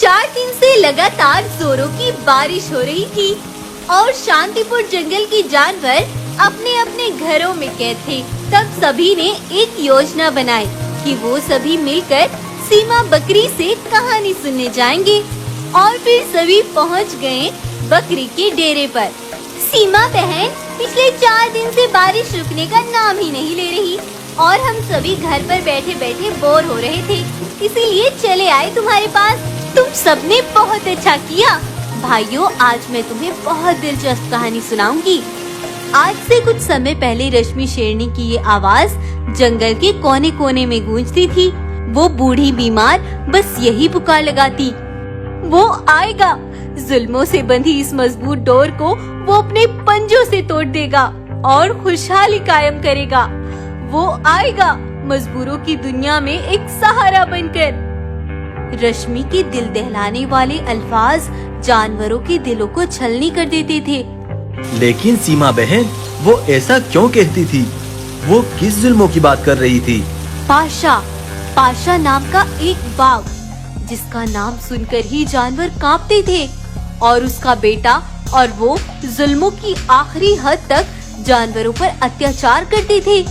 4 दिन से लगातार जोरों की बारिश हो रही थी और शांतिपुर जंगल के जानवर अपने अपने घरों में कैद थे। तब सभी ने एक योजना बनाई कि वो सभी मिलकर सीमा बकरी से कहानी सुनने जाएंगे और फिर सभी पहुंच गए बकरी के डेरे पर। सीमा बहन, पिछले 4 दिन से बारिश रुकने का नाम ही नहीं ले रही और हम सभी घर पर बैठे बैठे बोर हो रहे थे, इसीलिए चले आए तुम्हारे पास। तुम सबने बहुत अच्छा किया। भाइयों, आज मैं तुम्हें बहुत दिलचस्प कहानी सुनाऊंगी। आज से कुछ समय पहले रश्मि शेरनी की ये आवाज जंगल के कोने कोने में गूंजती थी। वो बूढ़ी बीमार बस यही पुकार लगाती, वो आएगा। जुल्मों से बंधी इस मजबूत डोर को वो अपने पंजों से तोड़ देगा और खुशहाली कायम करेगा। वो आएगा मजबूरों की दुनिया में एक सहारा बनकर। रश्मि के दिल दहलाने वाले अल्फाज जानवरों के दिलों को छलनी कर देते थे। लेकिन सीमा बहन, वो ऐसा क्यों कहती थी? वो किस जुल्मों की बात कर रही थी? पाशा नाम का एक बाघ, जिसका नाम सुनकर ही जानवर कांपते थे, और उसका बेटा और वो जुल्मों की आखिरी हद तक जानवरों पर अत्याचार करते थे।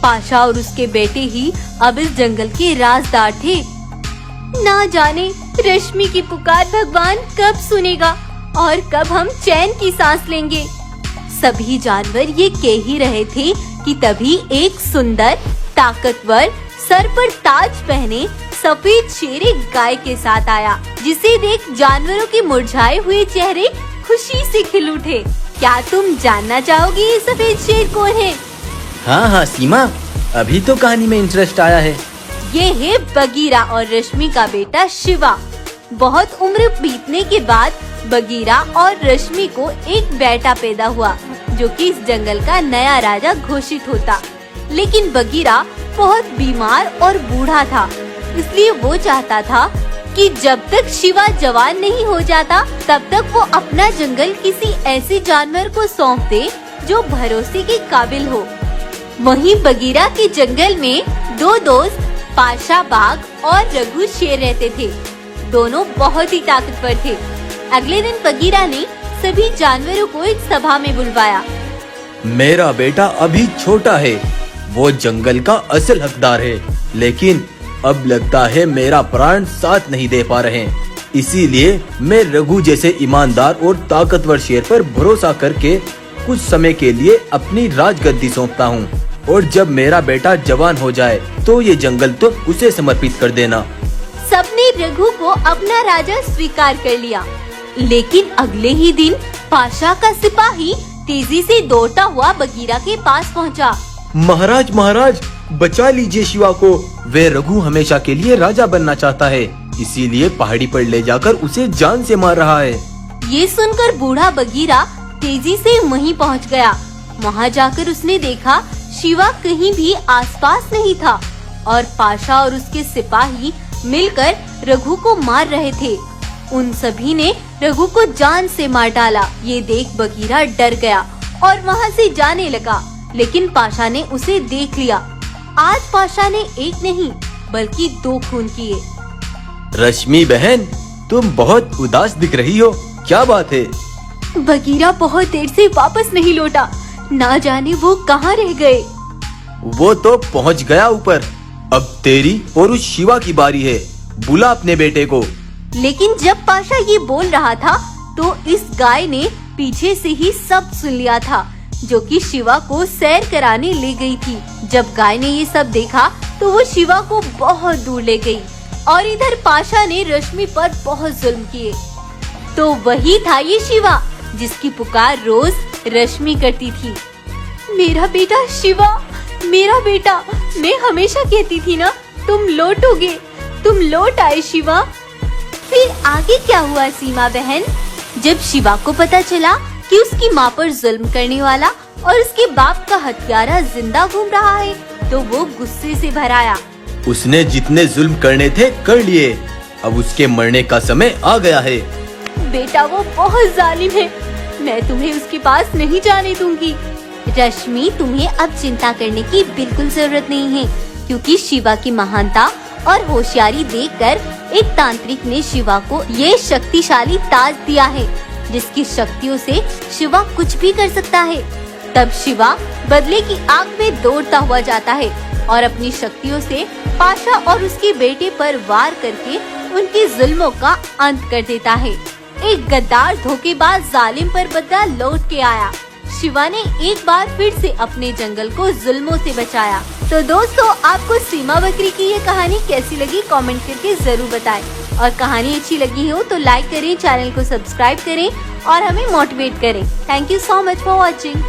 पाशा और उसके बेटे ही अब इस जंगल के राजदार थे। ना जाने रश्मि की पुकार भगवान कब सुनेगा और कब हम चैन की सांस लेंगे। सभी जानवर ये कह ही रहे थे कि तभी एक सुंदर, ताकतवर, सर पर ताज पहने सफेद शेर एक गाय के साथ आया, जिसे देख जानवरों के मुरझाए हुए चेहरे खुशी से खिल उठे। क्या तुम जानना चाहोगे ये सफेद शेर कौन है? हाँ सीमा, अभी तो कहानी में इंटरेस्ट आया है। ये है बगीरा और रश्मि का बेटा शिवा। बहुत उम्र बीतने के बाद बगीरा और रश्मि को एक बेटा पैदा हुआ, जो कि इस जंगल का नया राजा घोषित होता। लेकिन बगीरा बहुत बीमार और बूढ़ा था, इसलिए वो चाहता था कि जब तक शिवा जवान नहीं हो जाता तब तक वो अपना जंगल किसी ऐसे जानवर को सौंप दे जो भरोसे के काबिल हो। वहीं बगीरा के जंगल में 2 दोस्त पाशा बाघ और रघु शेर रहते थे। दोनों बहुत ही ताकतवर थे। अगले दिन बगीरा ने सभी जानवरों को एक सभा में बुलवाया। मेरा बेटा अभी छोटा है, वो जंगल का असल हकदार है, लेकिन अब लगता है मेरा प्राण साथ नहीं दे पा रहे। इसीलिए मैं रघु जैसे ईमानदार और ताकतवर शेर पर भरोसा करके कुछ समय के लिए अपनी राजगद्दी सौंपता हूँ, और जब मेरा बेटा जवान हो जाए तो ये जंगल तो उसे समर्पित कर देना। सबने रघु को अपना राजा स्वीकार कर लिया। लेकिन अगले ही दिन पाशा का सिपाही तेजी से दौड़ता हुआ बगीरा के पास पहुंचा। महाराज, बचा लीजिए शिवा को। वे रघु हमेशा के लिए राजा बनना चाहता है, इसीलिए पहाड़ी पर ले जाकर उसे जान से मार रहा है। ये सुनकर बूढ़ा बगीरा तेजी से वहीं पहुंच गया। वहां जाकर उसने देखा शिवा कहीं भी आसपास नहीं था और पाशा और उसके सिपाही मिलकर रघु को मार रहे थे। उन सभी ने रघु को जान से मार डाला। ये देख बगीरा डर गया और वहां से जाने लगा, लेकिन पाशा ने उसे देख लिया। आज पाशा ने एक नहीं बल्कि 2 खून किए। रश्मि बहन, तुम बहुत उदास दिख रही हो, क्या बात है? बगीरा बहुत देर से वापस नहीं लौटा, ना जाने वो कहाँ रह गए। वो तो पहुंच गया ऊपर। अब तेरी और उस शिवा की बारी है, बुला अपने बेटे को। लेकिन जब पाशा ये बोल रहा था तो इस गाय ने पीछे से ही सब सुन लिया था, जो कि शिवा को सैर कराने ले गई थी। जब गाय ने ये सब देखा तो वो शिवा को बहुत दूर ले गई और इधर पाशा ने रश्मि पर बहुत जुल्म किए। तो वही था ये शिवा, जिसकी पुकार रोज रश्मि करती थी। मेरा बेटा शिवा, मेरा बेटा, मैं हमेशा कहती थी ना, तुम लौटोगे, तुम लौट आए शिवा। फिर आगे क्या हुआ सीमा बहन? जब शिवा को पता चला कि उसकी माँ पर जुल्म करने वाला और उसके बाप का हत्यारा जिंदा घूम रहा है, तो वो गुस्से से भर आया। उसने जितने जुल्म करने थे कर लिए, अब उसके मरने का समय आ गया है। बेटा वो बहुत जालिम है, मैं तुम्हें उसके पास नहीं जाने दूंगी। रश्मि, तुम्हें अब चिंता करने की बिल्कुल जरूरत नहीं है, क्योंकि शिवा की महानता और होशियारी देखकर एक तांत्रिक ने शिवा को ये शक्तिशाली ताज दिया है जिसकी शक्तियों से शिवा कुछ भी कर सकता है। तब शिवा बदले की आग में दौड़ता हुआ जाता है और अपनी शक्तियों से पाशा और उसके बेटे पर वार करके उनके जुल्मों का अंत कर देता है। एक गद्दार धोखेबाज जालिम पर बदला लौट के आया। शिवा ने एक बार फिर से अपने जंगल को जुल्मों से बचाया। तो दोस्तों, आपको सीमा बकरी की ये कहानी कैसी लगी कमेंट करके जरूर बताएं। और कहानी अच्छी लगी हो तो लाइक करें, चैनल को सब्सक्राइब करें और हमें मोटिवेट करें। Thank you so much for watching.